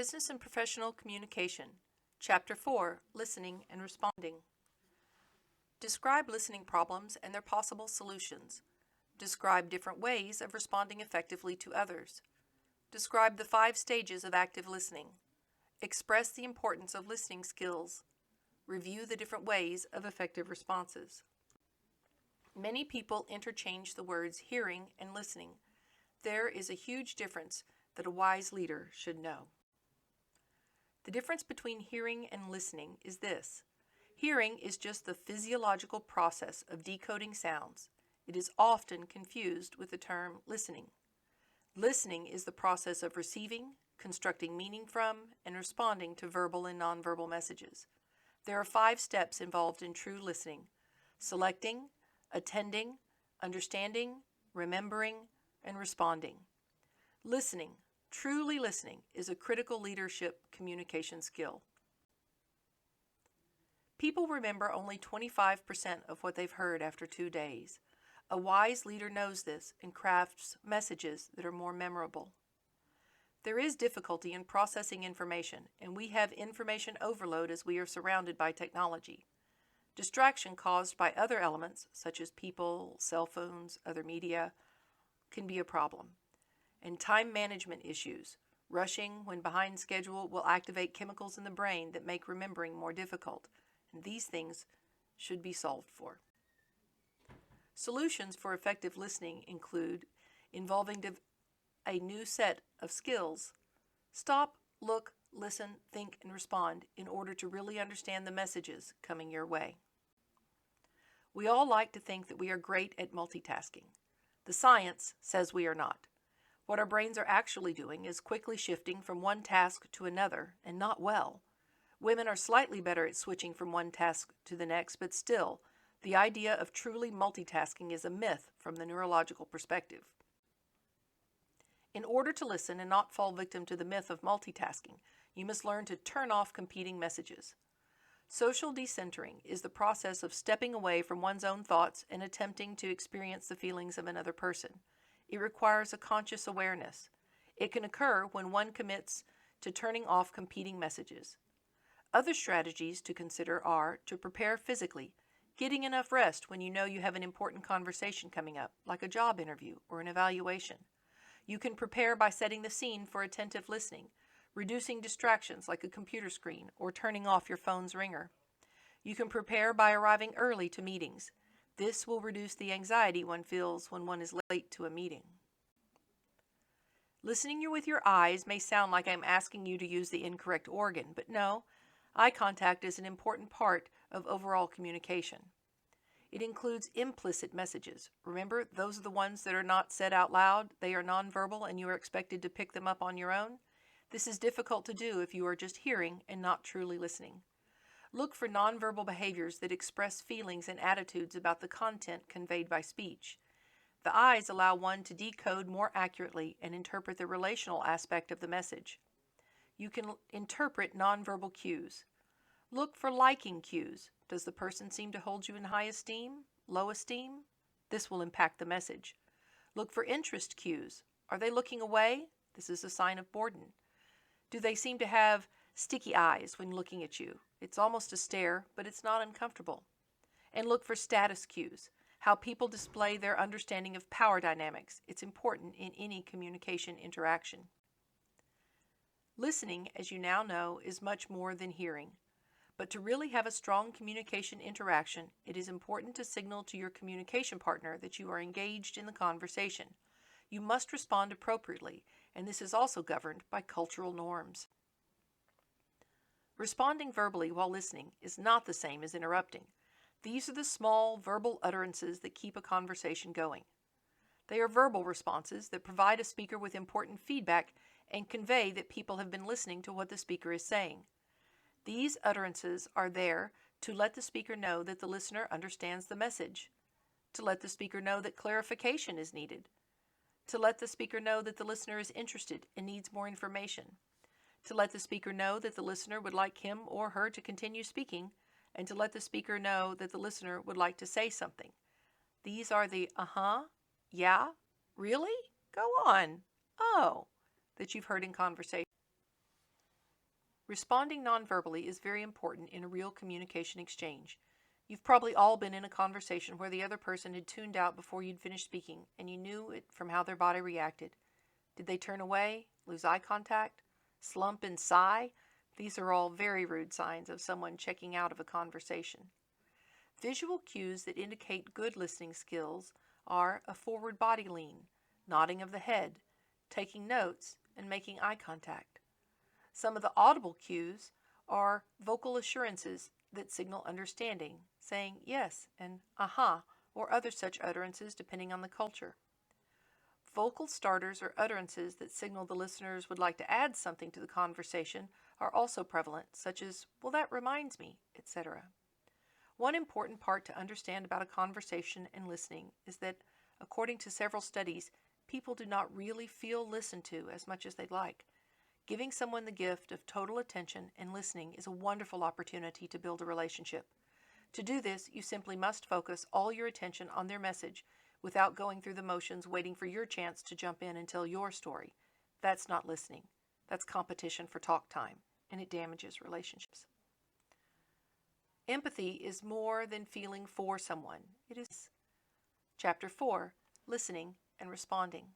Business and Professional Communication, Chapter 4, Listening and Responding. Describe listening problems and their possible solutions. Describe different ways of responding effectively to others. Describe the 5 stages of active listening. Express the importance of listening skills. Review the different ways of effective responses. Many people interchange the words hearing and listening. There is a huge difference that a wise leader should know. The difference between hearing and listening is this. Hearing is just the physiological process of decoding sounds. It is often confused with the term listening. Listening is the process of receiving, constructing meaning from, and responding to verbal and nonverbal messages. There are 5 steps involved in true listening: selecting, attending, understanding, remembering, and responding. Listening, truly listening, is a critical leadership communication skill. People remember only 25% of what they've heard after 2 days. A wise leader knows this and crafts messages that are more memorable. There is difficulty in processing information, and we have information overload as we are surrounded by technology. Distraction caused by other elements, such as people, cell phones, other media, can be a problem. And time management issues. Rushing when behind schedule will activate chemicals in the brain that make remembering more difficult, and these things should be solved for. Solutions for effective listening include involving a new set of skills. Stop, look, listen, think, and respond in order to really understand the messages coming your way. We all like to think that we are great at multitasking. The science says we are not. What our brains are actually doing is quickly shifting from one task to another, and not well. Women are slightly better at switching from one task to the next, but still, the idea of truly multitasking is a myth from the neurological perspective. In order to listen and not fall victim to the myth of multitasking, you must learn to turn off competing messages. Social decentering is the process of stepping away from one's own thoughts and attempting to experience the feelings of another person. It requires a conscious awareness. It can occur when one commits to turning off competing messages. Other strategies to consider are to prepare physically, getting enough rest when you know you have an important conversation coming up, like a job interview or an evaluation. You can prepare by setting the scene for attentive listening, reducing distractions like a computer screen or turning off your phone's ringer. You can prepare by arriving early to meetings. This will reduce the anxiety one feels when one is late to a meeting. Listening with your eyes may sound like I'm asking you to use the incorrect organ, but no, eye contact is an important part of overall communication. It includes implicit messages. Remember, those are the ones that are not said out loud. They are nonverbal and you are expected to pick them up on your own. This is difficult to do if you are just hearing and not truly listening. Look for nonverbal behaviors that express feelings and attitudes about the content conveyed by speech. The eyes allow one to decode more accurately and interpret the relational aspect of the message. You can interpret nonverbal cues. Look for liking cues. Does the person seem to hold you in high esteem, low esteem? This will impact the message. Look for interest cues. Are they looking away? This is a sign of boredom. Do they seem to have sticky eyes when looking at you? It's almost a stare, but it's not uncomfortable. And look for status cues, how people display their understanding of power dynamics. It's important in any communication interaction. Listening, as you now know, is much more than hearing. But to really have a strong communication interaction, it is important to signal to your communication partner that you are engaged in the conversation. You must respond appropriately, and this is also governed by cultural norms. Responding verbally while listening is not the same as interrupting. These are the small verbal utterances that keep a conversation going. They are verbal responses that provide a speaker with important feedback and convey that people have been listening to what the speaker is saying. These utterances are there to let the speaker know that the listener understands the message, to let the speaker know that clarification is needed, to let the speaker know that the listener is interested and needs more information, to let the speaker know that the listener would like him or her to continue speaking, and to let the speaker know that the listener would like to say something. These are the yeah, really, go on, oh, that you've heard in conversation. Responding nonverbally is very important in a real communication exchange. You've probably all been in a conversation where the other person had tuned out before you'd finished speaking, and you knew it from how their body reacted. Did they turn away, lose eye contact, slump and sigh? These are all very rude signs of someone checking out of a conversation. Visual cues that indicate good listening skills are a forward body lean, nodding of the head, taking notes, and making eye contact. Some of the audible cues are vocal assurances that signal understanding, saying yes and aha, or other such utterances depending on the culture. Vocal starters or utterances that signal the listeners would like to add something to the conversation are also prevalent, such as, well, that reminds me, etc. One important part to understand about a conversation and listening is that, according to several studies, people do not really feel listened to as much as they'd like. Giving someone the gift of total attention and listening is a wonderful opportunity to build a relationship. To do this, you simply must focus all your attention on their message without going through the motions waiting for your chance to jump in and tell your story. That's not listening. That's competition for talk time, and it damages relationships. Empathy is more than feeling for someone. It is Chapter 4, Listening and Responding.